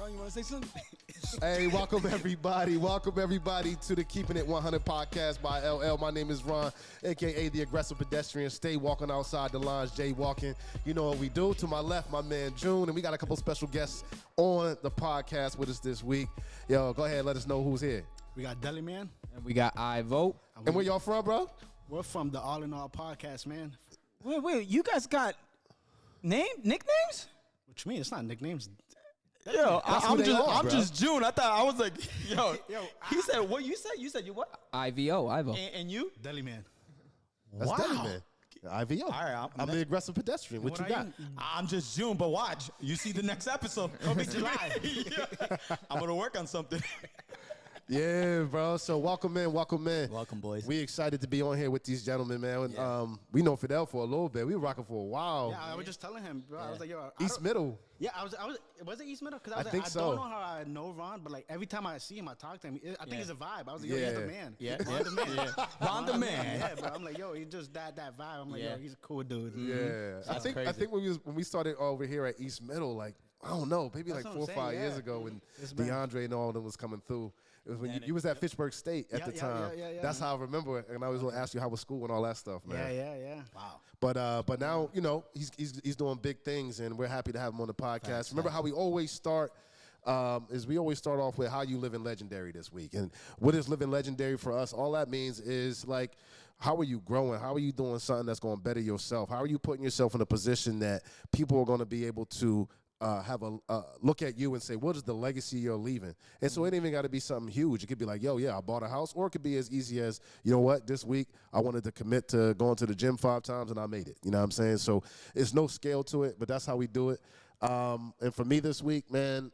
Ron, you want to say something? Hey, welcome everybody to the Keeping It 100 podcast by LL. My name is Ron, aka the aggressive pedestrian. Stay walking outside the lines, jaywalking. You know what we do. To my left, my man June, and we got a couple special guests on the podcast with us this week. Yo, go ahead, let us know who's here. We got Deli Man. And we got I Vote. And where y'all from, bro? We're from the AllinAll Podcast, man. Wait, you guys got nicknames? What you mean? It's not nicknames. Yo, I'm bro. just June. I thought I was like, yo. He said what you said? You said you what? IVO. And you? Deli Man. That's Deli Man. IVO. All right, I'm the aggressive pedestrian. What you got? I'm just June, but watch. You see the next episode. It'll be July. Yeah. I'm gonna work on something. Yeah, bro. So welcome in. Welcome, boys. We excited to be on here with these gentlemen, man. Yeah. We know Fidel for a little bit. We were rocking for a while. Yeah, I was just telling him, bro. I was like, yo, East Middle. Yeah, I was it East Middle? Because I think I so. don't know how I know Ron, but like every time I see him, I talk to him. I think it's a vibe. I was like, yo, he's the man. Yeah. Ron the man. Ron the man. Yeah, bro. I'm like, yo, he just that vibe. I'm like, yo, he's a cool dude. Yeah. I think crazy. when we started over here at East Middle, like, I don't know, maybe That's like what 4 I'm or 5 saying, years yeah. ago when It's been- DeAndre and all of them was coming through. It was when you was at Fitchburg State at the time. Yeah. That's how I remember it. And I was going to ask you how was school and all that stuff, man. Yeah. Wow. But now, you know, he's doing big things, and we're happy to have him on the podcast. Remember how we always start is we always start off with how you living legendary this week. And what is living legendary for us? All that means is like, how are you growing? How are you doing something that's going to better yourself? How are you putting yourself in a position that people are going to be able to have a look at you and say, what is the legacy you're leaving? And so it ain't even got to be something huge. It could be like, yo, yeah, I bought a house. Or it could be as easy as, you know what, this week I wanted to commit to going to the gym 5 times and I made it. You know what I'm saying? So it's no scale to it, but that's how we do it. And for me this week, man,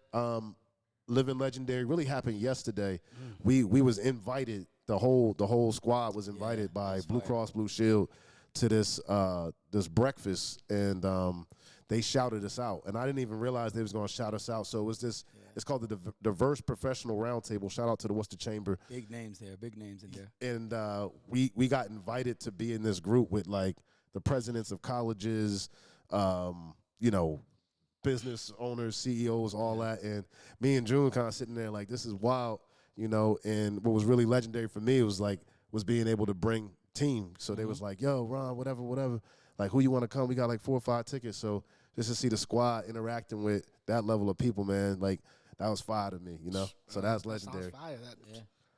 living legendary really happened yesterday. We was invited, the whole squad was invited by Blue Cross Blue Shield to this breakfast, and they shouted us out, and I didn't even realize they was going to shout us out. So it was this. It's called the Diverse Professional Roundtable. Shout out to the Worcester Chamber. Big names in there. And we got invited to be in this group with like the presidents of colleges, you know, business owners, CEOs, all that. And me and June kind of sitting there like, this is wild, you know. And what was really legendary for me was being able to bring team. So they was like, yo, Ron, whatever. Like, who you want to come? We got like 4 or 5 tickets. So just to see the squad interacting with that level of people, man, like that was fire to me, you know? So that's legendary. Sounds fire.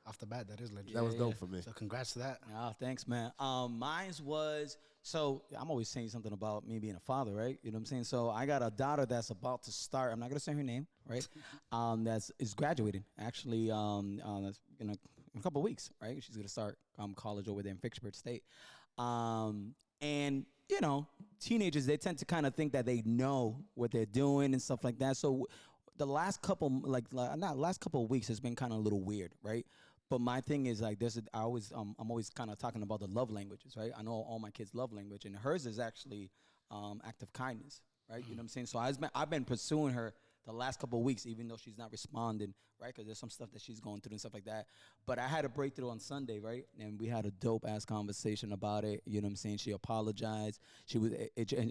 Off the bat, that is legendary. That was dope for me. So congrats to that. Oh, thanks, man. Mine's was, so I'm always saying something about me being a father, right? You know what I'm saying? So I got a daughter that's about to start. I'm not going to say her name, right? Is graduating, actually, that's in a couple of weeks, right? She's going to start college over there in Fitchburg State. And, you know, teenagers, they tend to kind of think that they know what they're doing and stuff like that. So the last couple, last couple of weeks has been kind of a little weird, right? But my thing is like I'm always kind of talking about the love languages, right? I know all my kids love language, and hers is actually act of kindness, right? You know what I'm saying? So I've been pursuing her the last couple of weeks, even though she's not responding, right? Because there's some stuff that she's going through and stuff like that. But I had a breakthrough on Sunday, right? And we had a dope ass conversation about it. You know what I'm saying? She apologized. She was,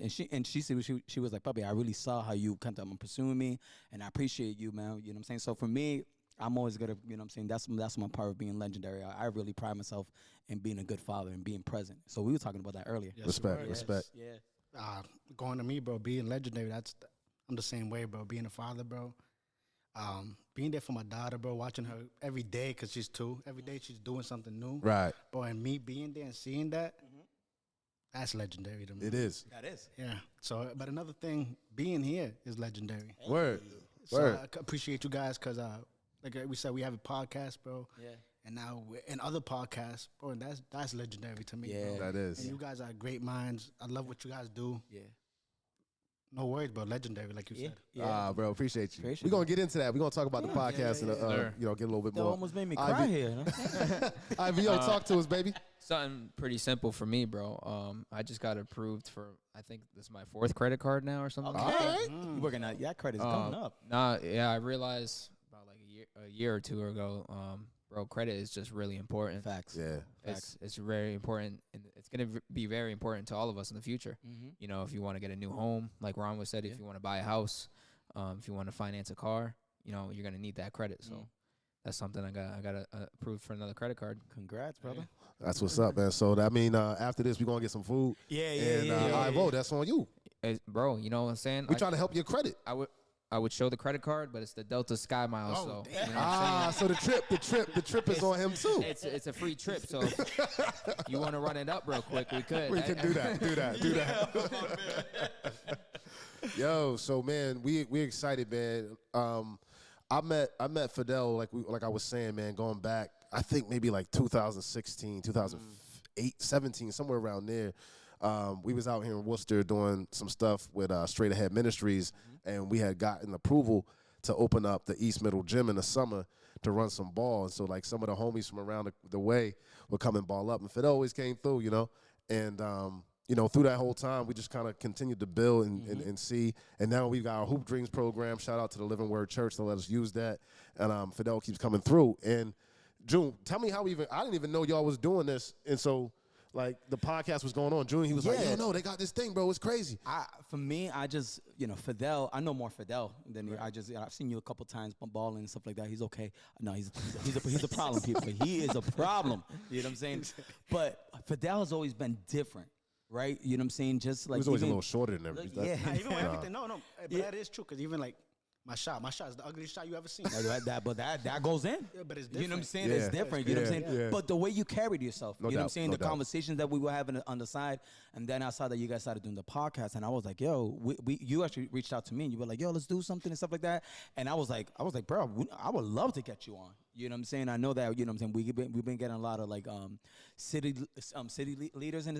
she said she was like, "Puppy, I really saw how you kind of pursuing me, and I appreciate you, man." You know what I'm saying? So for me, I'm always gonna, you know what I'm saying? That's my part of being legendary. I really pride myself in being a good father and being present. So we were talking about that earlier. Yes, Respect. Yeah. Going to me, bro, being legendary, I'm the same way, bro. Being a father, bro. Being there for my daughter, bro, watching her every day because she's 2. Every day she's doing something new. Right. Bro, and me being there and seeing that, that's legendary to me. It is. That is. Yeah. So, but another thing, being here is legendary. Word. So I appreciate you guys because, like we said, we have a podcast, bro. Yeah. And now we're in other podcasts, bro, and that's legendary to me, Yeah. bro. That is. And you guys are great minds. I love what you guys do. Yeah. No worries, bro. Legendary, like you said. Yeah. Bro, appreciate you. Appreciate We're going to get into that. We're going to talk about the podcast and, you know, get a little bit That more. almost made me cry here. Huh? IVO, talk to us, baby. Something pretty simple for me, bro. I just got approved for, I think this is my 4th credit card now or something. All right. You working out? Yeah, credit's coming up. I realized about like a year or 2 ago, bro, credit is just really important. Facts. Yeah. It's very important, and it's going to be very important to all of us in the future. You know, if you want to get a new home, like Ron was said, if you want to buy a house, if you want to finance a car, you're gonna need that credit. So that's something I got approved for another credit card. Congrats, brother. That's what's up, man. So that mean after this, we're gonna get some food. And Ivo, that's on you. Bro, you know what I'm saying? We're trying to help your credit. I would show the credit card, but it's the Delta Sky Miles. Oh, so damn. you know what I'm saying? So the trip is on him too. It's a free trip. So if you want to run it up real quick, we could. We can do that. Yo, so man, we excited, man. I met Fidel like I was saying, man, going back, I think maybe like 2016, 2008, 17, somewhere around there. We was out here in Worcester doing some stuff with Straight Ahead Ministries, and we had gotten approval to open up the East Middle Gym in the summer to run some ball. And so like some of the homies from around the way would come and ball up, and Fidel always came through, and through that whole time, we just kind of continued to build and see. And now we've got our Hoop Dreams program. Shout out to the Living Word Church to let us use that. And Fidel keeps coming through. And June, tell me how I didn't even know y'all was doing this. And so, like, the podcast was going on. June, he was like, yo, no, they got this thing, bro. It's crazy. For me, I just, Fidel, I know more Fidel than you. I've seen you a couple times balling and stuff like that. He's okay. No, he's a problem, people. He is a problem. You know what I'm saying? But Fidel has always been different. Right, you know what I'm saying? Just like he was always a little shorter than everything. Yeah, Even with everything, no, but that is true. Because even like my shot is the ugliest shot you ever seen. that goes in. Yeah, but it's different. You know what I'm saying? Yeah. It's different. You know what I'm saying? Yeah. But the way you carried yourself, No you know what I'm doubt, saying? no The doubt. conversations that we were having on the side, and then I saw that you guys started doing the podcast, and I was like, yo, you actually reached out to me, and you were like, yo, let's do something and stuff like that. And I was like, bro, I would love to get you on. You know what I'm saying? I know that, you know what I'm saying, we've been getting a lot of like city leaders in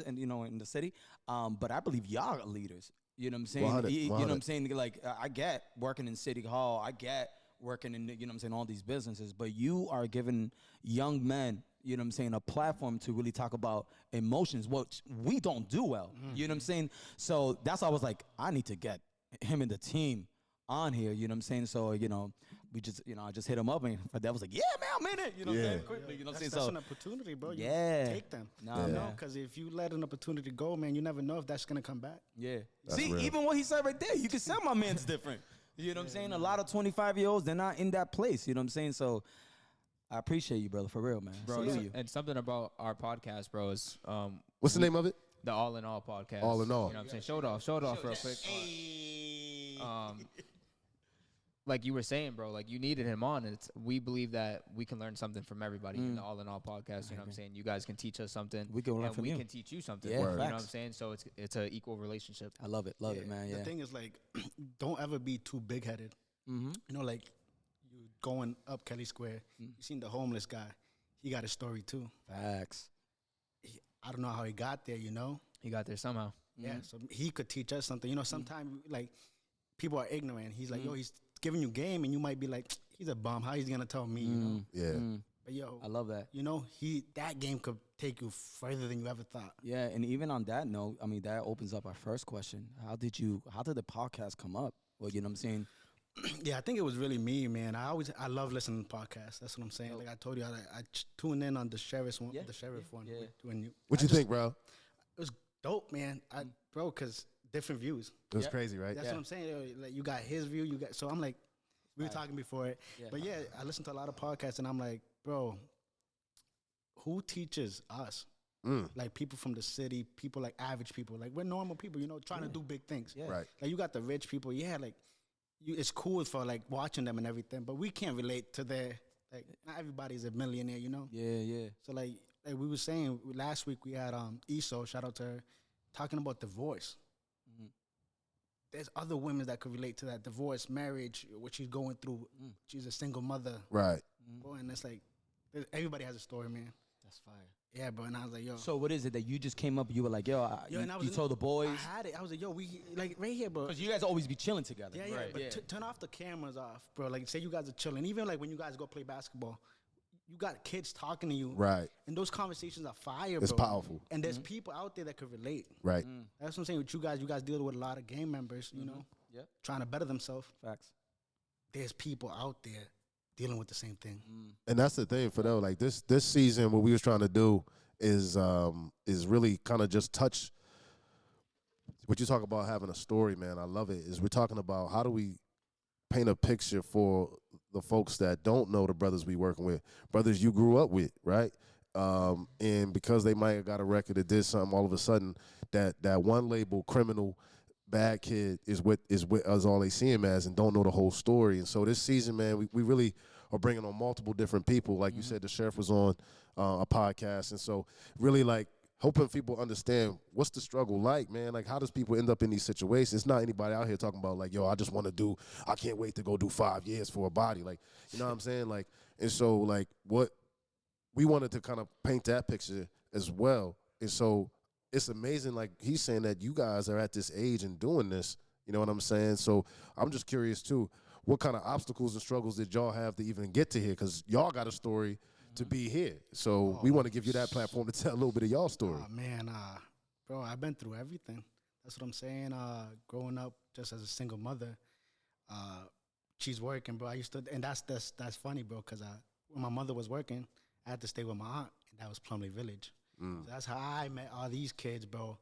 the city. But I believe y'all are leaders. You know what I'm saying? 100, You know what 100. I'm saying? Like I get working in City Hall, I get working in, you know what I'm saying, all these businesses, but you are giving young men, you know what I'm saying, a platform to really talk about emotions, which we don't do well. You know what I'm saying? So that's why I was like, I need to get him and the team on here, you know what I'm saying? So, we just, I just hit him up, and that was like, yeah, man, I'm in it. You know what I'm saying? Quickly, you know what I'm saying? That's So an opportunity, bro. You Yeah. take them. Nah, You man. know, because if you let an opportunity go, man, you never know if that's gonna come back. Yeah. That's See, real. even what he said right there, you can tell my man's different. You know what I'm saying? A lot of 25-year-olds, they're not in that place. You know what I'm saying? So I appreciate you, brother, for real, man. Bro, Salute you. and something about our podcast, bro, is What's the name of it? the AllinAll Podcast. All in all. You know what I'm saying? Show it off real quick. Like you were saying, bro, like you needed him on. We believe that we can learn something from everybody in the AllinAll Podcast. You know what I'm saying? You guys can teach us something. We can learn and from we you. can teach you something. Yeah, You know what I'm facts. saying? So it's an equal relationship. I love it, man. Yeah. The thing is, like, don't ever be too big-headed. Mm-hmm. You know, like, you going up Kelly Square, you seen the homeless guy. He got a story, too. Facts. I don't know how he got there, you know? He got there somehow. Yeah, so he could teach us something. You know, sometimes, like, people are ignorant. He's like, yo, he's giving you game, and you might be like, he's a bum. How he's going to tell me, you know? Yeah. But, yo, I love that. you know, that game could take you further than you ever thought. Yeah, and even on that note, I mean, that opens up our first question. How did the podcast come up? Well, you know what I'm saying? Yeah, I think it was really me, man. I love listening to podcasts. That's what I'm saying. Like I told you, I tuned in on the sheriff's one. Yeah, The sheriff one. yeah. What you think, bro? It was dope, man. Bro, because different views. It was Yep. crazy, right? That's Yeah. what I'm saying. Like you got his view. So I'm like, we were talking before it. Yeah. But yeah, I listen to a lot of podcasts, and I'm like, bro, who teaches us? Like people from the city, people like average people. Like we're normal people, you know, trying to do big things. Yeah. Right. Like you got the rich people. Yeah, like it's cool for like watching them and everything, but we can't relate to their, like, not everybody's a millionaire, you know? Yeah. So like we were saying last week, we had Eso, shout out to her, talking about divorce. There's other women that could relate to that divorce, marriage, what she's going through. She's a single mother, Right. bro, and it's like everybody has a story, man. That's fire. Yeah, bro, and I was like, yo. So what is it that you just came up? You were like, yo, and I was you told the boys I had it. I was like, yo, we like right here, bro. because you guys always be chilling together. Yeah, Right. but turn off the cameras off, bro. Like, say you guys are chilling. Even like when you guys go play basketball, you got kids talking to you, Right. and those conversations are fire, It's bro. powerful. And there's people out there that could relate. Right. That's what I'm saying with you guys. You guys deal with a lot of game members, you know, Yep. trying to better themselves. Facts. There's people out there dealing with the same thing. And that's the thing, Fidel. Like this season, what we was trying to do is really kind of just touch what you talk about having a story, man. I love it. Is we're talking about how do we paint a picture for the folks that don't know the brothers we working with, brothers you grew up with, right? And because they might have got a record that did something, all of a sudden that one label criminal bad kid is what us all they see him as and don't know the whole story. And so this season, man, we really are bringing on multiple different people. Like you said, the sheriff was on a podcast, and so really like helping people understand what's the struggle like, man. Like, how does people end up in these situations? It's not anybody out here talking about like, yo, I can't wait to go do 5 years for a body. Like, you know what I'm saying? Like, and so like what we wanted to kind of paint that picture as well. And so it's amazing, like he's saying that you guys are at this age and doing this, you know what I'm saying? So I'm just curious too, what kind of obstacles and struggles did y'all have to even get to here? Because y'all got a story to be here. So we want to give you that platform to tell a little bit of y'all story. Oh, man, bro, I've been through everything. That's what I'm saying. Growing up just as a single mother, she's working, bro. And that's funny, bro, because when my mother was working, I had to stay with my aunt, and that was Plumley Village. So that's how I met all these kids, bro.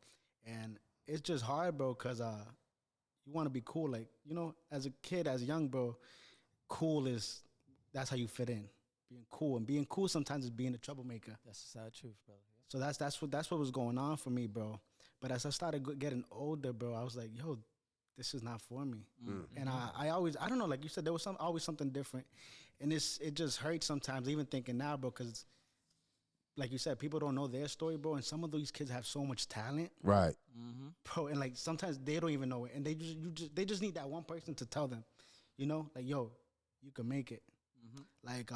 And it's just hard, bro, because you want to be cool. Like, you know, as a kid, as young, bro, that's how you fit in. Being cool. And being cool sometimes is being a troublemaker. That's the sad truth, bro. So that's what was going on for me, bro. But as I started getting older, bro, I was like, yo, this is not for me. And I don't know, like you said, there was always something different. And it just hurts sometimes, even thinking now, bro, because like you said, people don't know their story, bro. And some of these kids have so much talent, Right. bro. And like sometimes they don't even know it, and they just need that one person to tell them, you know, like, yo, you can make it. Like,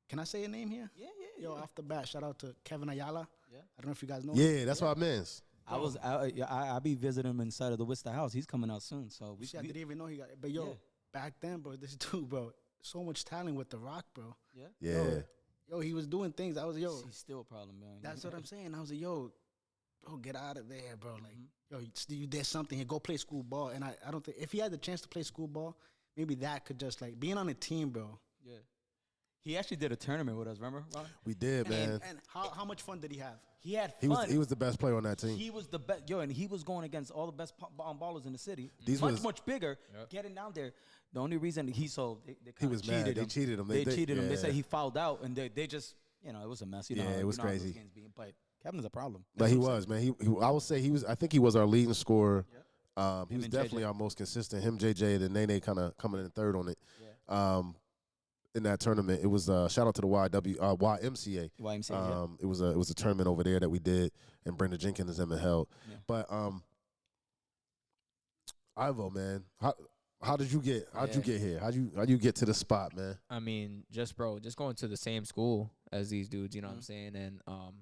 can I say a name here? Yeah. Yo, off the bat, shout out to Kevin Ayala. Yeah. I don't know if you guys know. Yeah, that's what I meant. I be visiting him inside of the Worcester house. He's coming out soon, so See, I didn't even know he got it. But yo, Yeah. back then, bro, this dude, bro, so much talent with The Rock, bro. Yeah. Yo, he was doing things. I was, yo, He's still a problem, man. that's what I'm saying. I was like, yo, bro, get out of there, bro. Like, yo, you did something here. Go play school ball. And I don't think, if he had the chance to play school ball, maybe that could just, like, being on a team, bro. Yeah. He actually did a tournament with us, remember, Ron? We did, man. And how much fun did he have? He had He fun. was the best player on that team. He was the best, and he was going against all the best ballers in the city. These much bigger, getting down there. The only reason they He was mad. They cheated him. They cheated him. They yeah. said he fouled out, and they just, you know, it was a mess. You know, Yeah, it was you know how those crazy. games be, but Kevin's a problem. But he was, man. He I would say I think he was our leading scorer. He was and definitely JJ. our most consistent. Him, JJ, and then Nene kind of coming in third on it. In that tournament, it was shout out to the YMCA. YMCA. It was a tournament over there that we did, and Brenda Jenkins and them held. Yeah. But Ivo, man, how did you get here? How'd you get to the spot, man? I mean, just going to the same school as these dudes, you know what I'm saying? And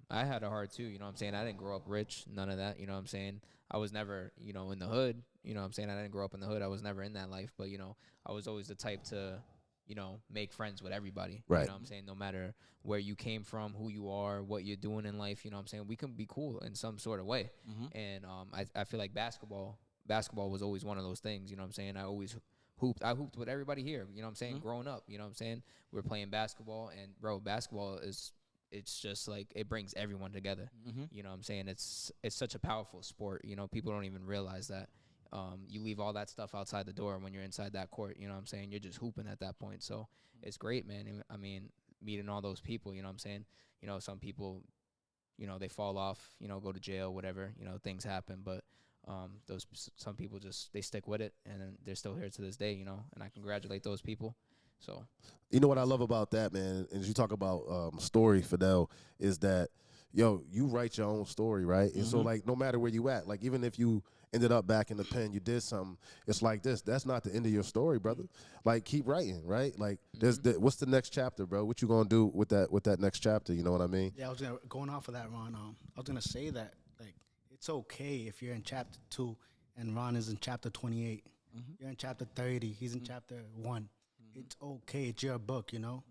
I had it hard too, you know what I'm saying? I didn't grow up rich, none of that, you know what I'm saying? I was never, you know, in the hood, you know what I'm saying? I didn't grow up in the hood. I was never in that life, but, you know, I was always the type to, you know, make friends with everybody. Right. You know what I'm saying? No matter where you came from, who you are, what you're doing in life, you know what I'm saying? We can be cool in some sort of way. And I feel like basketball was always one of those things, you know what I'm saying? I always hooped. I hooped with everybody here, you know what I'm saying? Growing up, you know what I'm saying? We're playing basketball, and, bro, basketball it's just like it brings everyone together. You know what I'm saying? It's such a powerful sport. You know, people don't even realize that. You leave all that stuff outside the door when you're inside that court, you know what I'm saying? You're just hooping at that point. So it's great, man. And, I mean, meeting all those people, you know what I'm saying? You know, some people, you know, they fall off, you know, go to jail, whatever, you know, things happen. But some people they stick with it, and then they're still here to this day, you know, and I congratulate those people. So, you know what I love about that, man, as you talk about story, Fidel, is that, yo, you write your own story, right? And so, like, no matter where you at, like, even if you ended up back in the pen, you did something, it's like this. That's not the end of your story, brother. Like, keep writing, right? Like, what's the next chapter, bro? What you gonna do with that next chapter? You know what I mean? Yeah, going off of that, Ron. I was gonna say that, like, it's okay if you're in chapter 2 and Ron is in chapter 28. You're in chapter 30. He's in chapter 1. It's okay. It's your book, you know.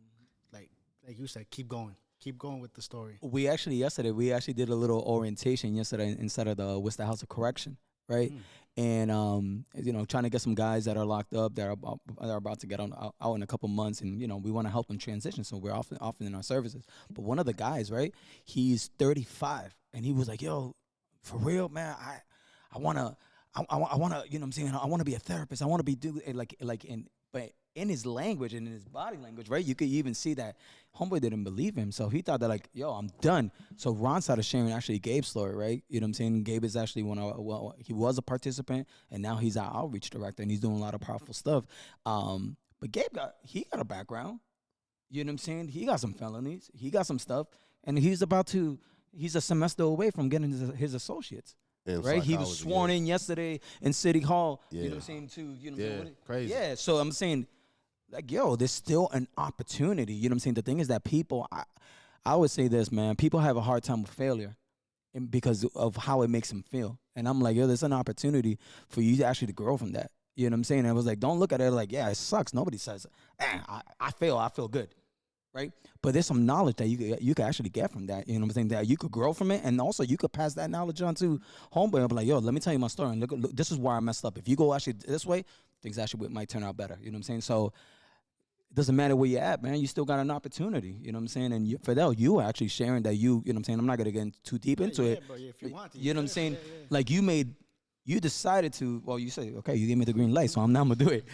Like you said, keep going. Keep going with the story. Yesterday we did a little orientation yesterday inside of the Worcester House of Correction, right? And you know, trying to get some guys that are locked up that are about to get out in a couple months, and you know, we want to help them transition, so we're often in our services. But one of the guys, right, he's 35, and he was like, "Yo, for real, man, I want to, you know what I'm saying? I want to be a therapist. I want to be but in his language and in his body language, right? You could even see that homeboy didn't believe him. So he thought that like, yo, I'm done. So Ron started sharing actually Gabe's story, right? You know what I'm saying? Gabe is actually he was a participant and now he's our outreach director and he's doing a lot of powerful stuff. But Gabe got a background. You know what I'm saying? He got some felonies. He got some stuff. And he's a semester away from getting his associates. Right, he was sworn in yesterday in City Hall. Yeah. You know what I'm saying? Too, you know, crazy. Yeah, so I'm saying, like, yo, there's still an opportunity. You know what I'm saying? The thing is that people, I would say this, man. People have a hard time with failure, because of how it makes them feel. And I'm like, yo, there's an opportunity for you to actually grow from that. You know what I'm saying? And I was like, don't look at it like, yeah, it sucks. Nobody says, I fail. I feel good. Right, but there's some knowledge that you could actually get from that. You know what I'm saying? That you could grow from it, and also you could pass that knowledge on to homeboy. I'm like, yo, let me tell you my story. And look, this is where I messed up. If you go actually this way, things actually might turn out better. You know what I'm saying? So it doesn't matter where you're at, man. You still got an opportunity. You know what I'm saying? And Fidel, you were actually sharing that you know what I'm saying? I'm not gonna get too deep into it. But if you want to, you know what I'm saying? Like you decided to. Well, you said, okay, you gave me the green light, so I'm now gonna do it.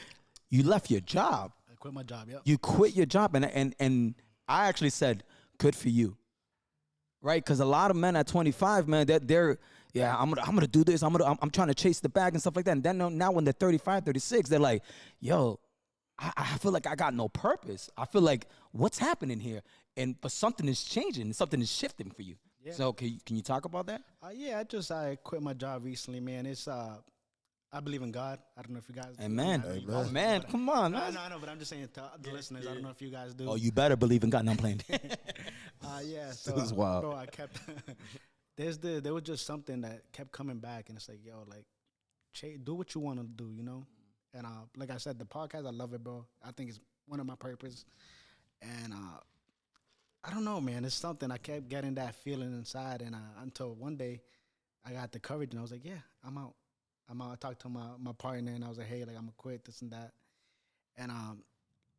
You left your job. I quit my job. Yep. You quit your job, and I actually said, good for you, right? Because a lot of men at 25, man, they're I'm gonna do this. I'm trying to chase the bag and stuff like that. And then now when they're 35, 36, they're like, yo, I feel like I got no purpose. I feel like what's happening here? But something is changing. Something is shifting for you. Yeah. So can you talk about that? Yeah, I quit my job recently, man. It's I believe in God. I don't know if you guys do. Amen. Man, come on. No, but I'm just saying to the listeners, I don't know if you guys do. Oh, you better believe in God. No, I'm playing. Yeah. So, this is wild. Bro, I kept, there was just something that kept coming back, and it's like, yo, like, do what you want to do, you know? And like I said, the podcast, I love it, bro. I think it's one of my purpose. And I don't know, man. It's something. I kept getting that feeling inside, and until one day I got the courage, and I was like, yeah, I'm out. I talked to my partner, and I was like, hey, like, I'm going to quit this and that. And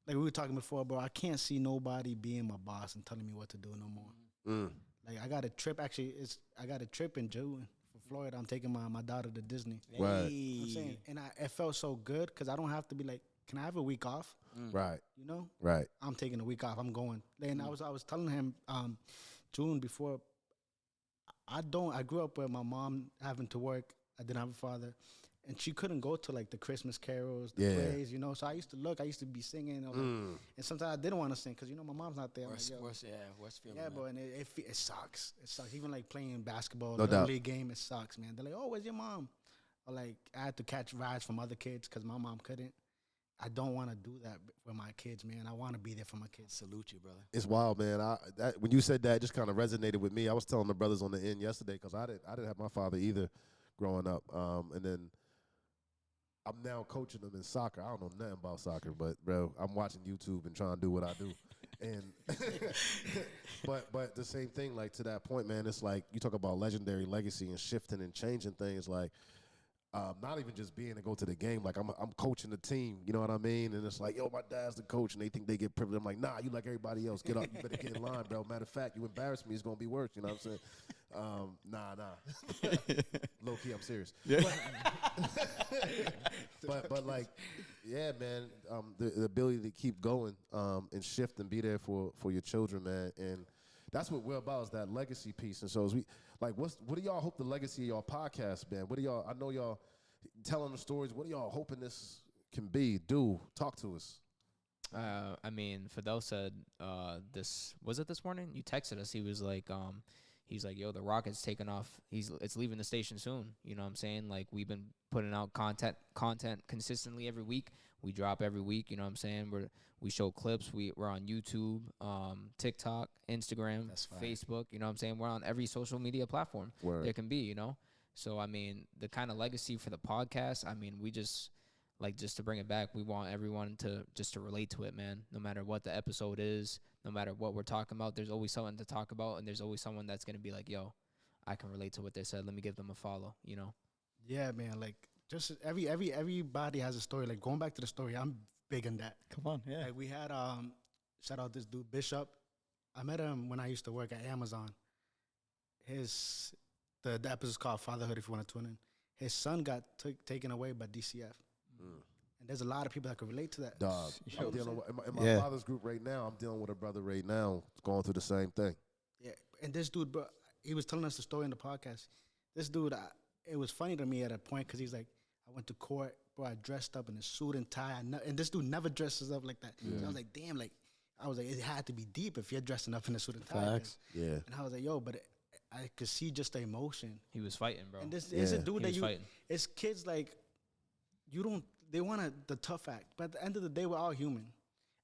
like we were talking before, bro, I can't see nobody being my boss and telling me what to do no more. Like, I got a trip. Actually, I got a trip in June for Florida. I'm taking my daughter to Disney. Right. You know I'm saying? And it felt so good because I don't have to be like, can I have a week off? Right. You know? Right. I'm taking a week off. I'm going. And I was telling him June before, I grew up with my mom having to work. I didn't have a father, and she couldn't go to like the Christmas carols, the plays, you know. So I used to be singing, and sometimes I didn't want to sing because you know my mom's not there. Worst feeling. Yeah, bro, and it sucks. It sucks. Even like playing basketball, no doubt. League game, it sucks, man. They're like, oh, where's your mom? Or like I had to catch rides from other kids because my mom couldn't. I don't want to do that for my kids, man. I want to be there for my kids. Salute you, brother. It's wild, man. When you said that, it just kind of resonated with me. I was telling the brothers on the end yesterday because I didn't have my father either growing up, and then I'm now coaching them in soccer. I don't know nothing about soccer, but bro, I'm watching YouTube and trying to do what I do. And but the same thing, like to that point, man, it's like you talk about legendary legacy and shifting and changing things, like not even just being to go to the game, like I'm coaching the team, you know what I mean? And it's like, yo, my dad's the coach, and they think they get privileged. I'm like, nah, you like everybody else. Get up, you better get in line, bro. Matter of fact, you embarrass me, it's gonna be worse. You know what I'm saying? Nah. Low key, I'm serious. Yeah. But like, yeah, man, the ability to keep going and shift and be there for your children, man, and that's what we're about, is that legacy piece. And so as we like, what do y'all hope the legacy of y'all podcast, man? What do y'all? I know y'all telling the stories. What are y'all hoping this can be? Talk to us. I mean, Fidel said this morning. You texted us. He was like, yo, the rocket's taking off. It's leaving the station soon. You know what I'm saying? Like, we've been putting out content consistently every week. We drop every week. You know what I'm saying? We show clips. We're on YouTube, TikTok, Instagram, Facebook. You know what I'm saying? We're on every social media platform there can be, you know? So, I mean, the kind of legacy for the podcast, I mean, we just to bring it back, we want everyone to relate to it, man. No matter what the episode is, no matter what we're talking about, there's always something to talk about, and there's always someone that's going to be like, yo, I can relate to what they said. Let me give them a follow, you know? Yeah, man. Like, just everybody has a story. Like, going back to the story, I'm big on that. Come on, yeah. Like, we had, shout out this dude, Bishop. I met him when I used to work at Amazon. The episode's called Fatherhood, if you want to tune in. his son got taken away by DCF. And there's a lot of people that could relate to that. Dog, I'm dealing with, in my Yeah. father's group right now, I'm dealing with a brother right now going through the same thing. Yeah, and this dude, bro, he was telling us the story in the podcast. This dude, it was funny to me at a point because he's like, I went to court, bro, I dressed up in a suit and tie, and this dude never dresses up like that. So I was like, damn, like, I was like, it had to be deep if you're dressing up in a suit and tie. Facts. Yeah. And I was like, yo, but I could see just the emotion. He was fighting, bro. And this is a dude He that was you, fighting. it's kids like, they want the tough act. But at the end of the day, we're all human.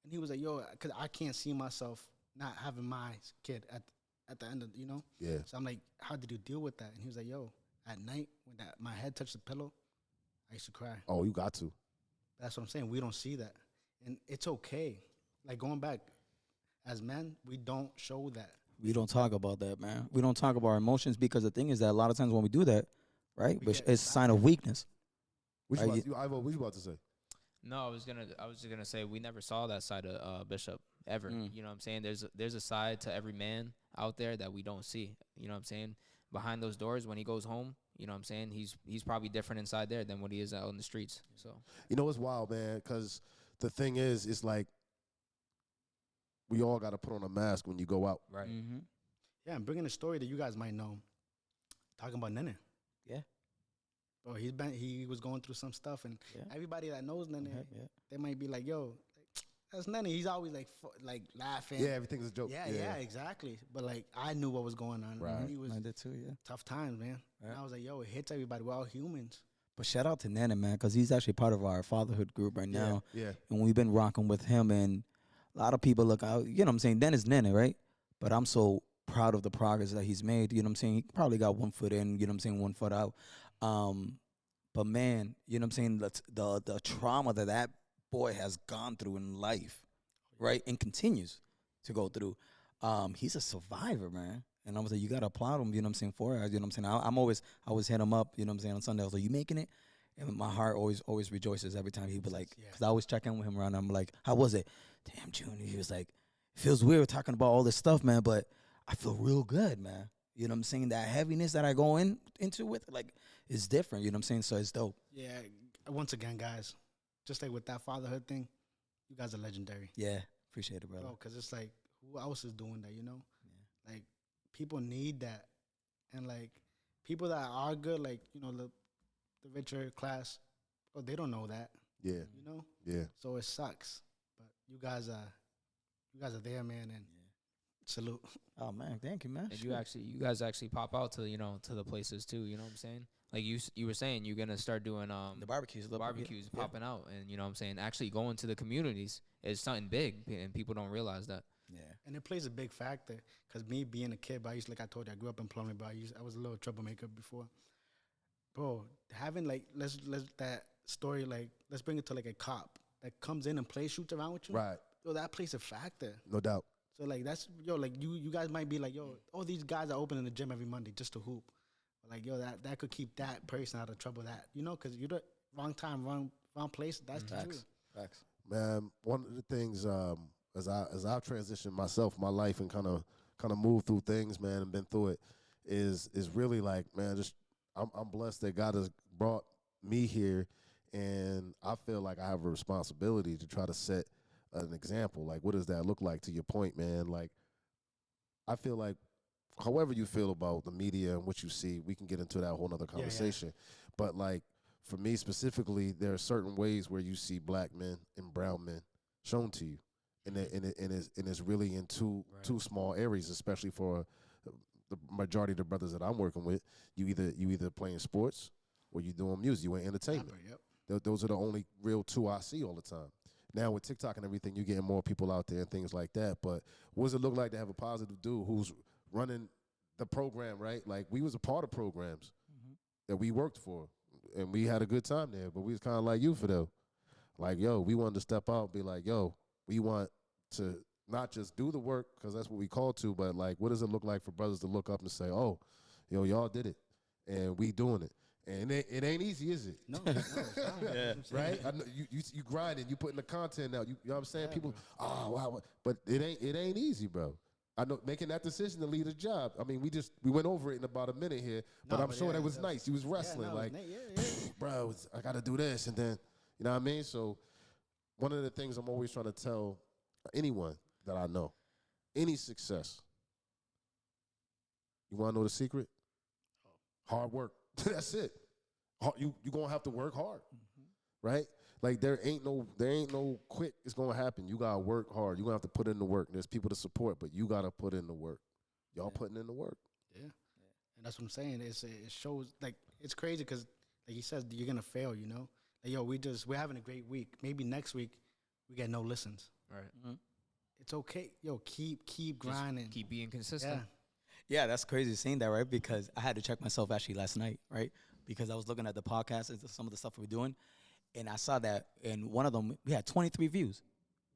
And he was like, yo, because I can't see myself not having my kid at the end of, you know? Yeah. So I'm like, how did you deal with that? And he was like, yo, at night, when my head touched the pillow, I used to cry. Oh, you got to. That's what I'm saying. We don't see that. And it's okay. Like, going back, as men, we don't show that. We don't talk about that, man. We don't talk about our emotions because the thing is that a lot of times when we do that, right, We which get is a sign of weakness. What Right, you, Ivo, what you about to say? No, I was just gonna say we never saw that side of Bishop ever. Mm. You know what I'm saying? There's a side to every man out there that we don't see. You know what I'm saying? Behind those doors, when he goes home, you know what I'm saying? He's probably different inside there than what he is out in the streets. So You know, it's wild, man, because the thing is, it's like we all got to put on a mask when you go out. right. Mm-hmm. Yeah, I'm bringing a story that you guys might know. Talking about Nene. Yeah. Bro, he was going through some stuff, and Yeah. everybody that knows Nene, Yeah. they might be like, yo, that's Nene. He's always like laughing. Yeah, everything's a joke. Yeah, exactly. But like, I knew what was going on. Right. He was I did too, yeah. tough times, man. And Yeah. I was like, yo, it hits everybody. We're all humans. But shout out to Nana, man, because he's actually part of our fatherhood group right now. Yeah. And we've been rocking with him. And a lot of people look out, you know what I'm saying? Nana's Nana, right? But I'm so proud of the progress that he's made. You know what I'm saying? He probably got 1 foot in, you know what I'm saying, 1 foot out. But man, you know what I'm saying? The trauma that boy has gone through in life, right? And continues to go through. He's a survivor, man. And I was like, you gotta applaud him, you know what I'm saying, for it. You know what I'm saying? I always hit him up, you know what I'm saying, on Sunday. I was like, you making it? And my heart always rejoices every time he'd be like, Yeah. because I always check in with him around. I'm like, how was it? Damn, June. He was like, it feels weird talking about all this stuff, man, but I feel real good, man. You know what I'm saying? That heaviness that I go into with, like, is different. You know what I'm saying? So it's dope. Yeah. Once again, guys, just like with that fatherhood thing, you guys are legendary. Yeah, appreciate it, brother. Bro, because it's like, who else is doing that, you know? Like, people need that. And, like, people that are good, like, you know, the richer class, well, they don't know that, Yeah. you know? Yeah. So it sucks. But you guys are there, man, and salute. Oh man, thank you, man. And Shit. you guys actually pop out to to the places too. You know what I'm saying? Like you were saying, you're gonna start doing the barbecues, barbecues yeah. popping out, and you know what I'm saying, actually going to the communities is something big, and people don't realize that. Yeah. And it plays a big factor because me being a kid, but like I told you, I grew up in plumbing, but I was a little troublemaker before. Bro, having like let's that story, like let's bring it to like a cop that comes in and shoots around with you. Right. Yo, that plays a factor. No doubt. So like that's like you guys might be like, yo, all these guys are opening the gym every Monday just to hoop. But like, yo, that could keep that person out of trouble. That, you know, because you're the wrong time, wrong place. That's the truth. Facts. Man, one of the things as I've transitioned myself, my life, and kind of moved through things, man, and been through it, is really like, man, just I'm blessed that God has brought me here, and I feel like I have a responsibility to try to set an example. Like, what does that look like? To your point, man, like, I feel like however you feel about the media and what you see, we can get into that whole nother conversation. But like, for me specifically, there are certain ways where you see black men and brown men shown to you, and it's really in two small areas, especially for the majority of the brothers that I'm working with. You either playing sports or you doing music, you in entertainment. Yep. Those are the only real two I see all the time. Now with TikTok and everything, you're getting more people out there and things like that. But what does it look like to have a positive dude who's running the program, right? Like, we was a part of programs that we worked for, and we had a good time there. But we was kind of like you, Fidel. Like, yo, we wanted to step out and be like, yo, we want to not just do the work, because that's what we called to, but like, what does it look like for brothers to look up and say, oh, yo, y'all did it, and we doing it. And it ain't easy, is it? No, it's not. Yeah. Right? I know you grinding, you putting the content out. You know what I'm saying? People, oh wow, but it ain't easy, bro. I know making that decision to leave a job. I mean, we went over it in about a minute here, but I'm sure that was nice. You was wrestling bro, I got to do this, and then you know what I mean. So one of the things I'm always trying to tell anyone that I know, any success, you want to know the secret? Hard work. That's it. You gonna have to work hard, right? Like there ain't no quick. It's gonna happen. You gotta work hard. You gonna have to put in the work. There's people to support, but you gotta put in the work. Y'all putting in the work. Yeah, and that's what I'm saying. It shows like it's crazy because like he says you're gonna fail. You know, like we're having a great week. Maybe next week we get no listens. Right. Mm-hmm. It's okay. Keep grinding. Just keep being consistent. Yeah, that's crazy seeing that, right? Because I had to check myself actually last night, right? Because I was looking at the podcast and some of the stuff we're doing. And I saw that in one of them, we had 23 views,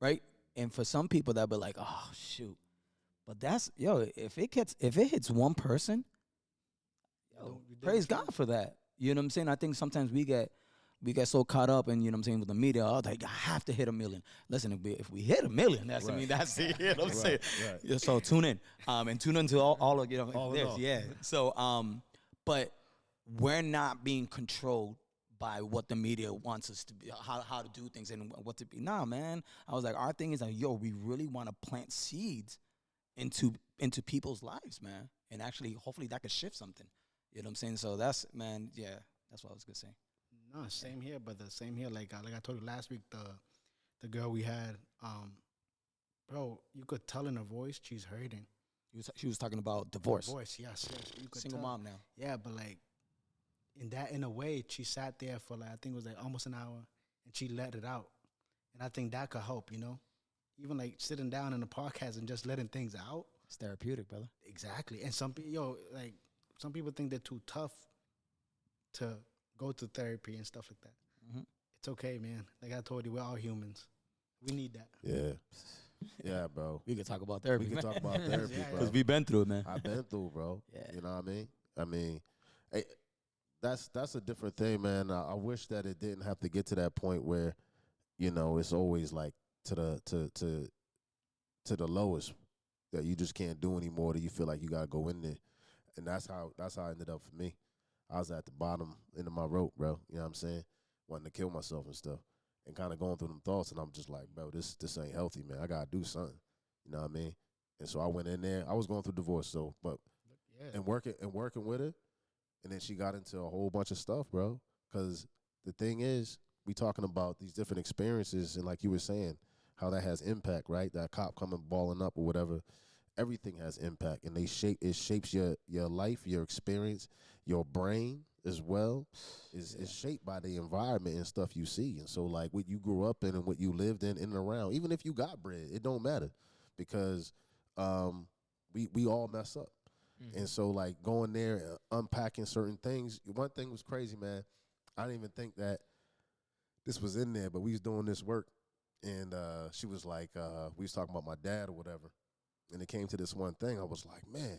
right? And for some people, that'd be like, oh, shoot. But that's, if it hits one person, praise God for that. You know what I'm saying? I think sometimes we get so caught up in, you know what I'm saying, with the media, like, I have to hit 1 million. Listen, if we hit 1 million, that's, I mean, that's it. You know what I'm saying? Right. Yeah, so tune in. And tune in to all of, you know, all this. Yeah. So, but we're not being controlled by what the media wants us to be, how to do things and what to be. Nah, man. I was like, our thing is like, we really want to plant seeds into people's lives, man. And actually, hopefully that could shift something. You know what I'm saying? So that's, man, yeah, that's what I was going to say. No, same here, brother. Same here. Like I told you last week, the girl we had, bro, you could tell in her voice she's hurting. She was talking about divorce. Divorce, yes. You could Single tell. mom now. Yeah, but like, in a way, she sat there for like, I think it was like almost an hour, and she let it out. And I think that could help, you know? Even like sitting down in the podcast and just letting things out. It's therapeutic, brother. Exactly. And some people think they're too tough to go to therapy and stuff like that. Mm-hmm. It's okay, man. Like I told you, we're all humans. We need that. Yeah. Yeah, bro. We could talk about therapy. We could talk about therapy, bro. Because we've been through it, man. I've been through, bro. Yeah. You know what I mean? That's a different thing, man. I wish that it didn't have to get to that point where, you know, it's always like to the lowest that you just can't do anymore, that you feel like you gotta go in there. And that's how it ended up for me. I was at the bottom end of my rope, bro. You know what I'm saying? Wanting to kill myself and stuff. And kind of going through them thoughts, and I'm just like, bro, this ain't healthy, man. I gotta do something. You know what I mean? And so I went in there. I was going through divorce, and working with her. And then she got into a whole bunch of stuff, bro. Because the thing is, we talking about these different experiences, and like you were saying, how that has impact, right? That cop coming balling up or whatever. Everything has impact, and it shapes your life, your experience, your brain as well. Is shaped by the environment and stuff you see. And so, like, what you grew up in and what you lived in and around, even if you got bread, it don't matter, because we all mess up. Mm-hmm. And so, like, going there, unpacking certain things. One thing was crazy, man. I didn't even think that this was in there, but we was doing this work, and she was like, we was talking about my dad or whatever, and it came to this one thing. I was like, man,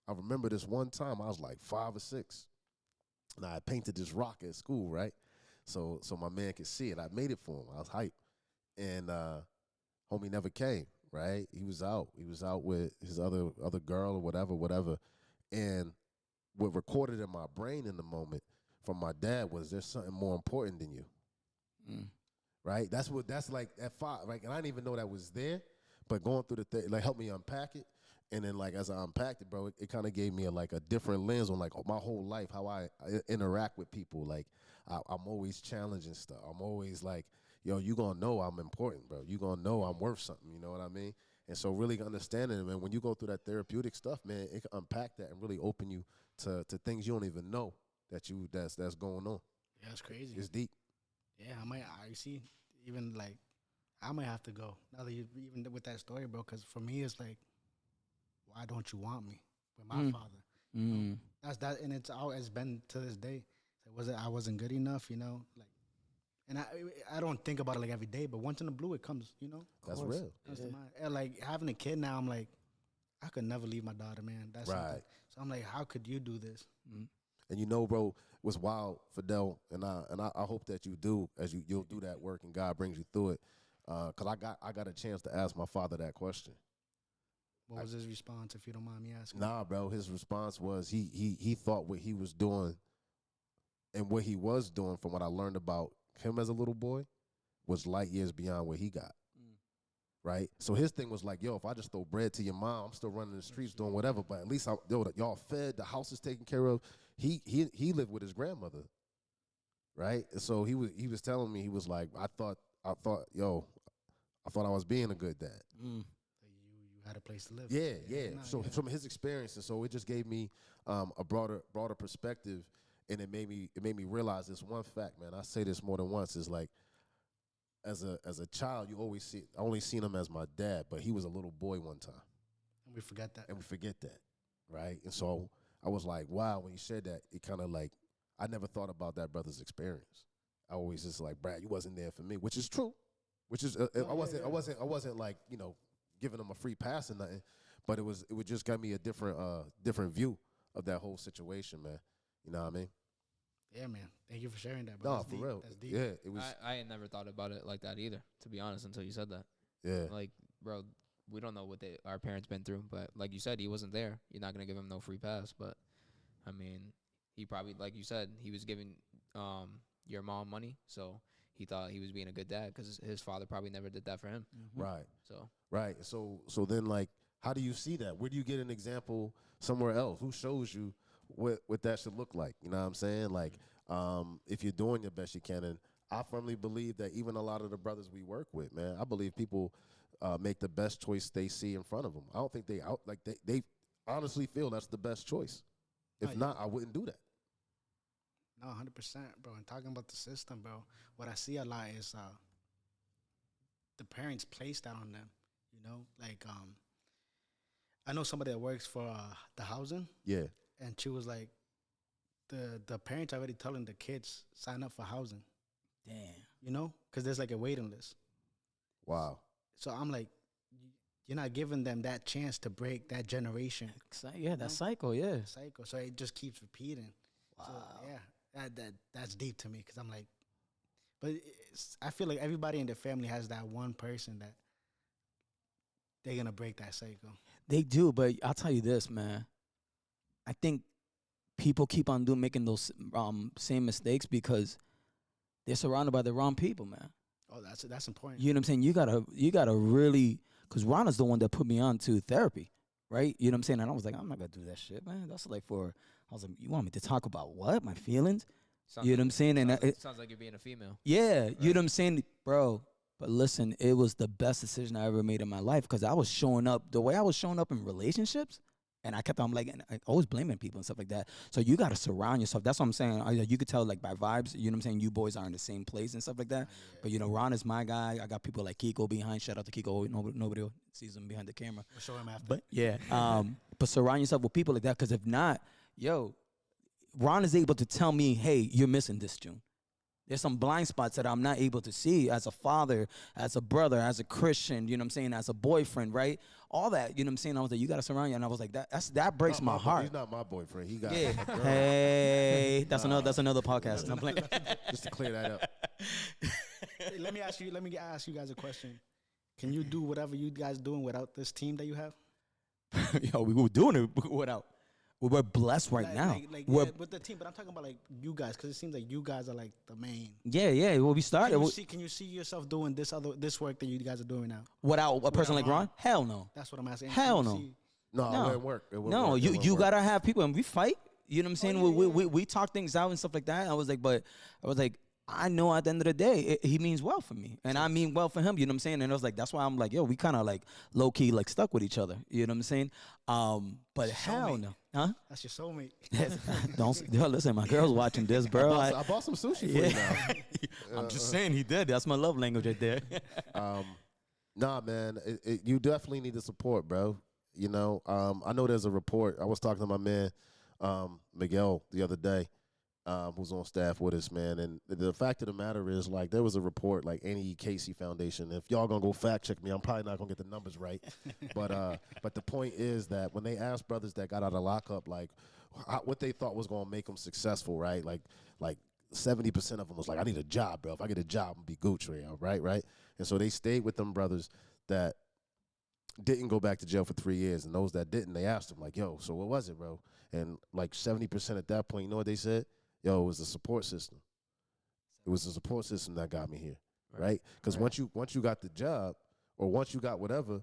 I remember this one time I was like 5 or 6, and I had painted this rock at school, right? So my man could see it. I made it for him. I was hyped, and homie never came. Right, he was out. He was out with his other girl or whatever. And what recorded in my brain in the moment from my dad was, there's something more important than you. Right, that's like at 5. Right, and I didn't even know that was there. But going through the thing, like, helped me unpack it. And then, like, as I unpacked it, bro, it kind of gave me a different lens on, like, my whole life, how I interact with people. Like, I'm always challenging stuff. I'm always like, yo, you gonna know I'm important, bro. You gonna know I'm worth something, you know what I mean? And so really understanding it, man, when you go through that therapeutic stuff, man, it can unpack that and really open you to things you don't even know that's going on. Yeah, it's crazy. It's deep. Yeah, I might have to go. Now that you even with that story, bro, because for me, it's like, why don't you want me with my father? You know? That's that, and it's been to this day. I wasn't good enough, you know, like. And I don't think about it like every day, but once in the blue, it comes, you know. That's real. And like having a kid now, I'm like, I could never leave my daughter, man. That's right. Something. So I'm like, how could you do this? And you know, bro, what's wild, Fidel, and I hope that you do, you'll do that work and God brings you through it. Cause I got a chance to ask my father that question. What was his response, if you don't mind me asking? Nah, bro. His response was he thought what he was doing and what he was doing, from what I learned about him as a little boy, was light years beyond what he got. Right? So his thing was like, yo, if I just throw bread to your mom, I'm still running the streets doing whatever, but at least y'all fed, the house is taken care of. He lived with his grandmother. Right? And so he was telling me, he was like, I thought I was being a good dad. You had a place to live. Yeah. So from his experience, and so it just gave me a broader perspective, and it made me realize this one fact, man. I say this more than once, is like, as a child, you always I only seen him as my dad, but he was a little boy one time. And we forget that. Right? And so I was like, wow, when you said that, it kind of like, I never thought about that brother's experience. I always just like, Brad, you wasn't there for me, which is true. Which is I wasn't like, giving him a free pass or nothing, but it would just give me a different view of that whole situation, man. You know what I mean? Yeah, man. Thank you for sharing that, bro. No, for real. That's deep. Yeah, it was. I had never thought about it like that either, to be honest, until you said that. Yeah. Like, bro, we don't know what our parents been through, but like you said, he wasn't there. You're not gonna give him no free pass, but I mean, he probably, like you said, he was giving your mom money, so he thought he was being a good dad because his father probably never did that for him. Mm-hmm. Right. So. Right. So then, like, how do you see that? Where do you get an example somewhere else? Who shows you what that should look like? You know what I'm saying? Like, if you're doing your best you can, and I firmly believe that even a lot of the brothers we work with, man, I believe people make the best choice they see in front of them. I don't think they honestly feel that's the best choice. If not, I wouldn't do that. No, 100%, bro. And talking about the system, bro, what I see a lot is the parents place that on them. Like I know somebody that works for the housing. Yeah. And she was like, the parents already telling the kids sign up for housing. Damn. Because there's like a waiting list. Wow. So I'm like, you're not giving them that chance to break that generation. Yeah, that cycle, yeah. Cycle. So it just keeps repeating. Wow. So, yeah, that's deep to me, because I'm like, but I feel like everybody in the family has that one person that they're going to break that cycle. They do, but I'll tell you this, man. I think people keep on making those same mistakes because they're surrounded by the wrong people, man. Oh, that's important. You know what I'm saying? You gotta really, because Rana's the one that put me on to therapy, right? You know what I'm saying? And I was like, I'm not gonna do that shit, man. That's like I was like, you want me to talk about what? My feelings? You know what I'm saying? And it sounds like you're being a female. Yeah, right? You know what I'm saying, bro. But listen, it was the best decision I ever made in my life, because I was showing up the way I was showing up in relationships. And I kept on like, and I always blaming people and stuff like that. So you got to surround yourself. That's what I'm saying. You could tell like by vibes, you know what I'm saying? You boys are in the same place and stuff like that. Yeah. But Ron is my guy. I got people like Kiko behind. Shout out to Kiko. Nobody sees him behind the camera. We'll show him after. But yeah, but surround yourself with people like that, because if not, Ron is able to tell me, hey, you're missing this, June. There's some blind spots that I'm not able to see as a father, as a brother, as a Christian, you know what I'm saying, as a boyfriend, right? All that, you know what I'm saying? I was like, you got to surround you. And I was like, that breaks my heart. He's not my boyfriend. He got a girl. Hey, that's another podcast. I'm playing. Just to clear that up. Hey, let me ask you guys a question. Can you do whatever you guys doing without this team that you have? Yo, we were doing it without. We're blessed right now. With the team, but I'm talking about like you guys, because it seems like you guys are like the main. Yeah. Well, we started. Can you see yourself doing this work that you guys are doing now? Without a person like Ron? Hell no. That's what I'm asking. Hell no. No, it wouldn't work. You gotta have people, and we fight. You know what I'm saying? We talk things out and stuff like that. I was like, I know at the end of the day, he means well for me. And I mean well for him, you know what I'm saying? And I was like, that's why I'm like, we kind of like low-key like stuck with each other. You know what I'm saying? But hell no. Huh? That's your soulmate. Listen, my girl's watching this, bro. I bought some sushi for you now. I'm just saying he did. That's my love language right there. Nah, man, you definitely need the support, bro. I know there's a report. I was talking to my man, Miguel, the other day. Who's on staff with us, man. And the fact of the matter is, like, there was a report, like, Annie Casey Foundation. If y'all gonna go fact check me, I'm probably not gonna get the numbers right. But the point is that when they asked brothers that got out of lockup, like, what they thought was gonna make them successful, right? Like 70% of them was like, I need a job, bro. If I get a job, I'm gonna be Gucci, right? And so they stayed with them brothers that didn't go back to jail for 3 years, and those that didn't, they asked him, like, yo, so what was it, bro? And like 70% at that point, you know what they said? Yo, it was the support system. It was the support system that got me here, right? Because once you got the job, or once you got whatever,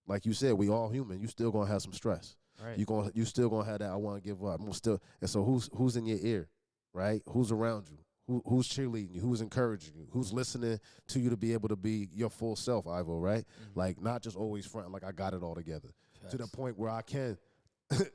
like you said, we all human. You still gonna have some stress. Right. You still gonna have that. I want to give up. I'm still. And so who's in your ear, right? Who's around you? Who's cheerleading you? Who's encouraging you? Who's listening to you to be able to be your full self, Ivo? Right? Like not just always fronting like I got it all together. To the point where I can.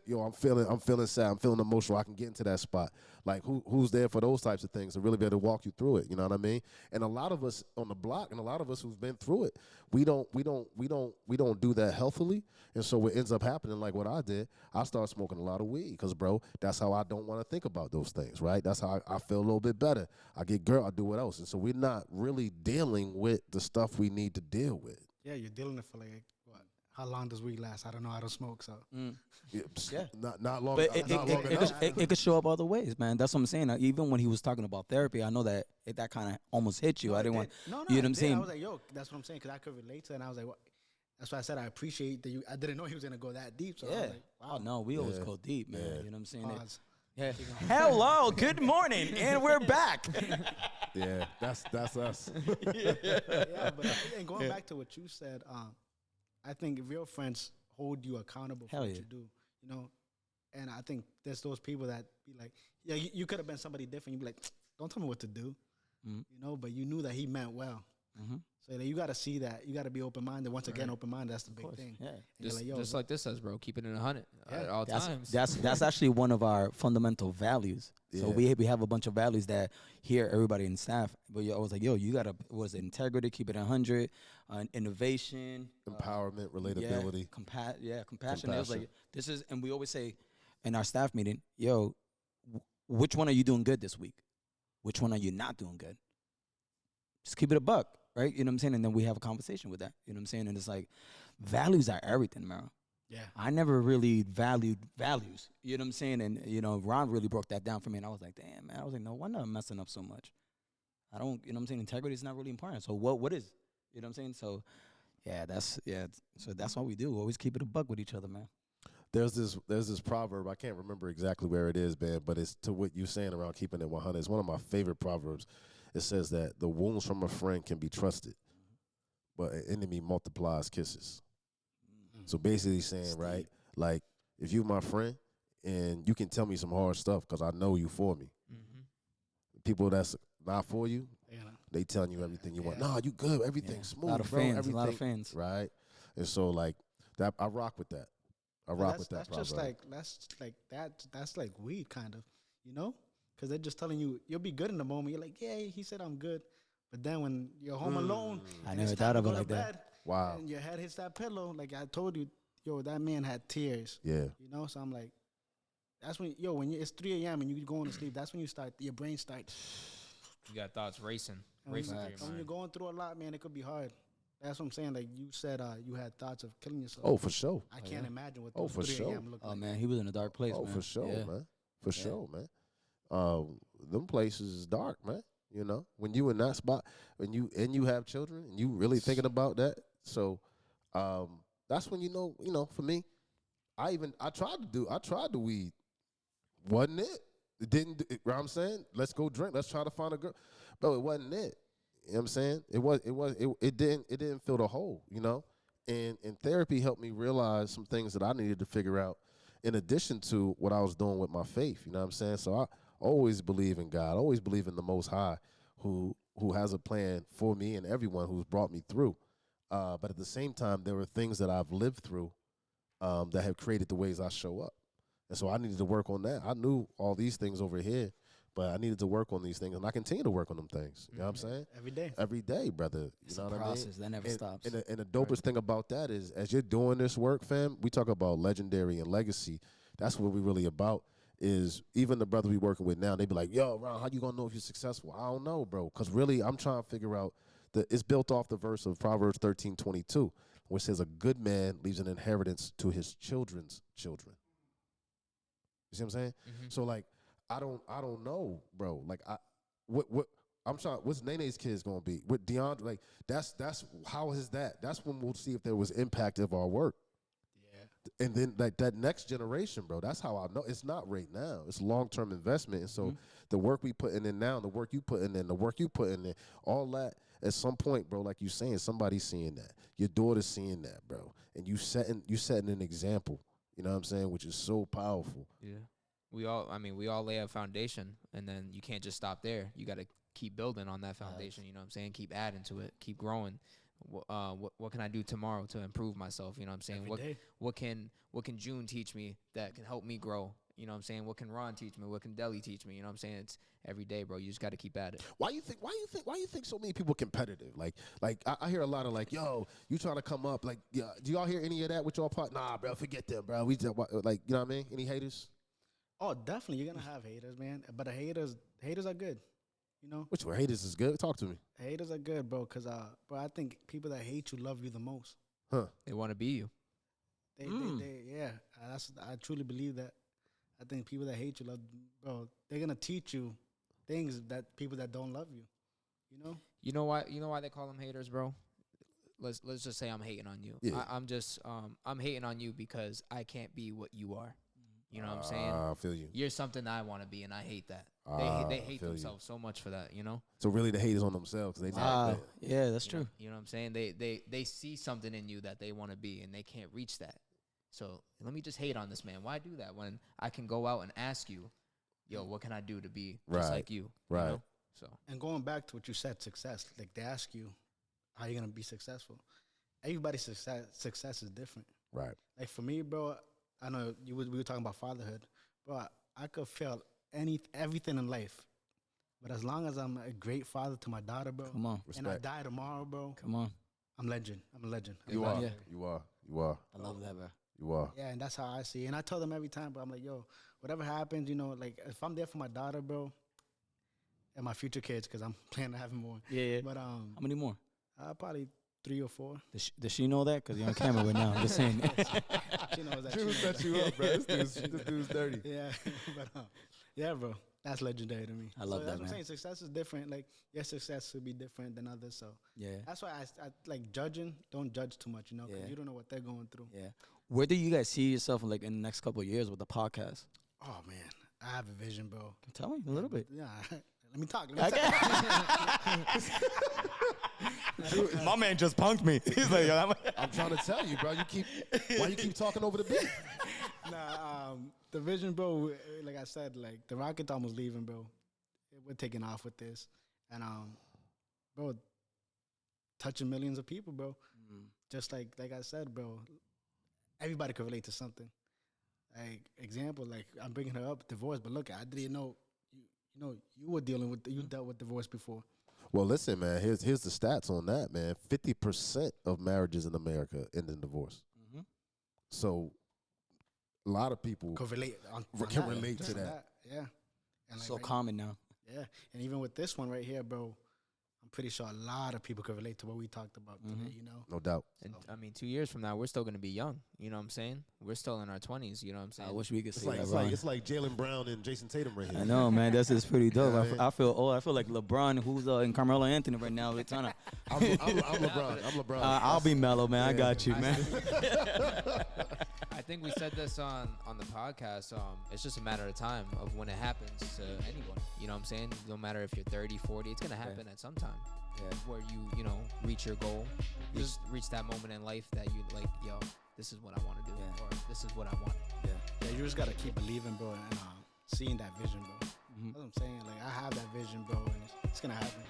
Yo, I'm feeling sad, I'm feeling emotional. I can get into that spot. Like who's there for those types of things to really be able to walk you through it? You know what I mean? And a lot of us on the block, and a lot of us who've been through it, we don't do that healthily. And so what ends up happening, like what I did, I started smoking a lot of weed because, bro, that's how I don't want to think about those things, right? That's how I feel a little bit better. I get girl, I do what else, and so we're not really dealing with the stuff we need to deal with. Yeah, you're dealing with it for like what? How long does weed last? I don't know. I don't smoke, so. Yeah, not long. But not long enough. it could show up other ways, man. That's what I'm saying. Even when he was talking about therapy, I know that that kind of almost hit you. I didn't want, you know what I'm saying? I was like, yo, that's what I'm saying, because I could relate to it. And I was like, what? That's why I said I appreciate that you. I didn't know he was going to go that deep. So I was like, wow. Oh, no, we always go deep, man. You know what I'm saying? Pause. Yeah. Hello, good morning, and we're back. Yeah, that's us. Yeah, but and going back to what you said, I think real friends hold you accountable for what you do, you know. And I think there's those people that be like, yeah, you could have been somebody different. You'd be like, don't tell me what to do, you know. But you knew that he meant well. So like, you got to see that. You got to be open-minded. Once again, open-minded, that's the big thing. Yeah. Just like this says, bro, keep it in 100 at all times. That's actually one of our fundamental values. So we have a bunch of values that here everybody in staff. But you're always like, yo, you gotta integrity, keep it 100, innovation, empowerment, relatability, compassion. It was like this is, and we always say in our staff meeting, yo, which one are you doing good this week? Which one are you not doing good? Just keep it a buck, right? You know what I'm saying? And then we have a conversation with that. You know what I'm saying? And it's like values are everything, man. Yeah. I never really valued values. You know what I'm saying? And, you know, Ron really broke that down for me. And I was like, damn, man. I was like, no wonder I'm messing up so much. I don't, you know what I'm saying? Integrity is not really important. So what is? You know what I'm saying? So, so that's what we do. Always keep it a buck with each other, man. There's this proverb. I can't remember exactly where it is, man, but it's to what you're saying around keeping it 100. It's one of my favorite proverbs. It says that the wounds from a friend can be trusted, but an enemy multiplies kisses. So basically saying, right, like, if you my friend and you can tell me some hard stuff because I know you for me. People that's not for you, they telling you everything you want. Nah, you good. Everything's smooth, a lot of bro. fans, Everything, a lot of fans. Right? And so, like, that I rock with that. I rock with that. That's just like that's like weed, kind of, you know, because they're just telling you you'll be good in the moment. You're like, yeah, he said I'm good, but then when you're home alone, I never thought of it like that. Wow. And your head hits that pillow, like I told you, yo, that man had tears. Yeah. You know, so I'm like, that's when it's 3 a.m. and you going to sleep. That's when your brain starts. You got thoughts racing through your mind. When you're going through a lot, man, it could be hard. That's what I'm saying. Like you said, you had thoughts of killing yourself. Oh, for sure. I can't imagine what those 3 a.m. look like. Oh, man, he was in a dark place, Oh, man. for sure, man. For sure, man. Them places is dark, man. You know, when you in that spot, when you have children, and you really thinking about that. So, that's when you know. For me, I tried the weed. Wasn't it? It didn't. You know what I'm saying? Let's go drink. Let's try to find a girl. Bro, it wasn't it. You know what I'm saying? It didn't fill the hole, you know? And therapy helped me realize some things that I needed to figure out in addition to what I was doing with my faith, you know what I'm saying? So I always believe in God. I always believe in the Most High who has a plan for me and everyone who's brought me through. But at the same time, there were things that I've lived through that have created the ways I show up. And so I needed to work on that. I knew all these things over here, but I needed to work on these things, and I continue to work on them things. You know what I'm saying? Every day. Every day, brother. It's you know a what process I mean? that never stops. And the dopest thing about that is, as you're doing this work, fam, we talk about legendary and legacy. That's what we're really about. Is even the brother we working with now, they be like, yo, Ron, how you going to know if you're successful? I don't know, bro. Because really, I'm trying to figure out, it's built off the verse of Proverbs 13:22, which says, a good man leaves an inheritance to his children's children. You see what I'm saying? So, like, I don't know, bro. Like, what I'm trying. What's Nene's kids gonna be? With DeAndre, like that's how is that? That's when we'll see if there was impact of our work. Yeah. And then like that next generation, bro. That's how I know it's not right now. It's long-term investment. And so the work we putting in now, the work you putting in, the work you putting in, all that at some point, bro. Like you saying, somebody's seeing that. Your daughter's seeing that, bro. And you setting an example. You know what I'm saying? Which is so powerful. Yeah. We all lay a foundation, and then you can't just stop there. You got to keep building on that foundation. You know what I'm saying? Keep adding to it. Keep growing. What can I do tomorrow to improve myself? You know what I'm saying? What can June teach me that can help me grow? You know what I'm saying? What can Ron teach me? What can Deli teach me? You know what I'm saying? It's every day, bro. You just got to keep at it. Why you think so many people competitive? Like I hear a lot of like, yo, you trying to come up? Like, yeah, do y'all hear any of that with y'all part? Nah, bro, forget them, bro. We just like, you know what I mean? Any haters? Oh, definitely. You're gonna have haters, man. But the haters are good. You know? Which one? Haters is good? Talk to me. Haters are good, bro, because bro, I think people that hate you love you the most. Huh. They want to be you. I truly believe that. I think people that hate you bro, they're gonna teach you things that people that don't love you. You know? You know why they call them haters, bro? Let's just say I'm hating on you. Yeah. I'm hating on you because I can't be what you are. You know what I'm saying? I feel you. You're something I want to be, and I hate that. They hate themselves so much for that, you know? So really the hate is on themselves. Cause they yeah, that's true. You know what I'm saying? They see something in you that they want to be, and they can't reach that. So let me just hate on this man. Why do that when I can go out and ask you, yo, what can I do to be just like you? Right. You know? So. And going back to what you said, success, like they ask you, how you going to be successful? Everybody's success is different. Right. Like for me, bro, I know we were talking about fatherhood, bro. I could fail everything in life, but as long as I'm a great father to my daughter, bro, come on, and I die tomorrow, bro, come on, I'm a legend. You are. I love that, bro. You are. Yeah, and that's how I see it. And I tell them every time, bro, I'm like, yo, whatever happens, you know, like if I'm there for my daughter, bro, and my future kids, because I'm planning to have more. Yeah. But how many more? Probably 3 or 4. Does she know that? Because you're on camera right now. I'm just saying. She knows that. Drew set you up, bro. This dude's dirty. Yeah, but yeah, bro, that's legendary to me. I love that, that's what man. I'm saying. Success is different. Like your success will be different than others. So Yeah. that's why I like judging. Don't judge too much, you know, because Yeah. you don't know what they're going through. Yeah. Where do you guys see yourself like in the next couple of years with the podcast? Oh man, I have a vision, bro. Tell me a little bit. Yeah, let me talk. My man just punked me. He's like, I'm trying to tell you, bro. Why you keep talking over the beat? Nah, the vision, bro. Like I said, like the rocket's almost leaving, bro. We're taking off with this, and bro, touching millions of people, bro. Just like I said, bro. Everybody could relate to something. Like example, like I'm bringing her up divorce, but look, I didn't know. You were dealing with you dealt with divorce before. Well, listen, man. Here's the stats on that, man. 50% of marriages in America end in divorce. Mm-hmm. So, a lot of people can relate to that. Yeah, and like so common now. Yeah, and even with this one right here, bro, I'm pretty sure a lot of people could relate to what we talked about today. You know, no doubt. And I mean, 2 years from now, we're still gonna be young. You know what I'm saying? We're still in our 20s. You know what I'm saying? I wish we could see that. It's like Jaylen Brown and Jason Tatum right here. I know, man. That's just pretty dope. Yeah, I feel old. I feel like LeBron, who's in Carmelo Anthony right now. We're trying to. I'm LeBron. I'm LeBron. I'll be mellow, man. I got you, man. I think we said this on the podcast. It's just a matter of time of when it happens to anyone. You know what I'm saying? No matter if you're 30, 40, it's gonna happen at some time. Yeah. Where you reach your goal, just reach that moment in life that you like, yo, this is what I want to do, or this is what I want. Yeah, you just gotta keep believing, bro, and seeing that vision, bro. That's what I'm saying. Like I have that vision, bro, and it's gonna happen.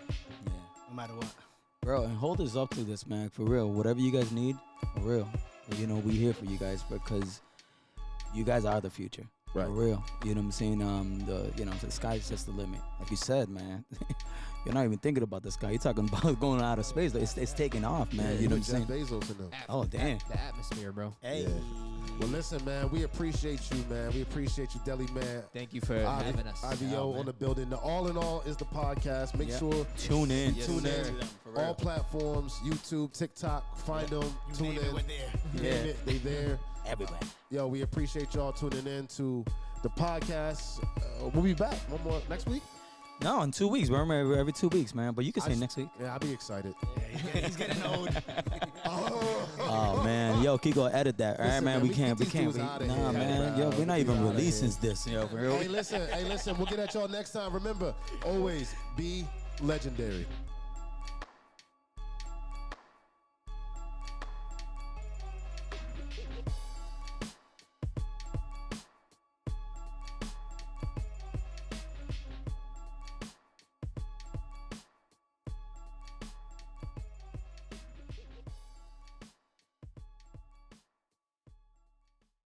Yeah. No matter what. Bro, and hold us up to this, man. For real, whatever you guys need, for real. You know, we here for you guys because you guys are the future. Right. For real. You know what I'm saying? The sky's just the limit. Like you said, man. You're not even thinking about the sky. You're talking about going out of space. It's taking off, man. You know what I'm saying? Bezos in them. Oh, damn. The atmosphere, bro. Hey. Yeah. Well, listen, man. We appreciate you, man. We appreciate you, Deli Man. Thank you for having us. IVO on the building. The AllinAll is the podcast. Make sure tune in. Yes, tune sir. in. All platforms, YouTube, TikTok. Find them. Tune in. We're You name it, they there. Everywhere. Yo, we appreciate y'all tuning in to the podcast. We'll be back one more next week. No, in 2 weeks. Remember, every 2 weeks, man. But you can say next week. Yeah, I'll be excited. He's getting old. Oh man, yo, Kiko, edit that. All right, Listen, man, man, we we can't. get these dudes outta Nah, here, man, bro. yo, we're not Get even outta releasing here. this, yo, for real. Hey, listen. We'll get at y'all next time. Remember, always be legendary.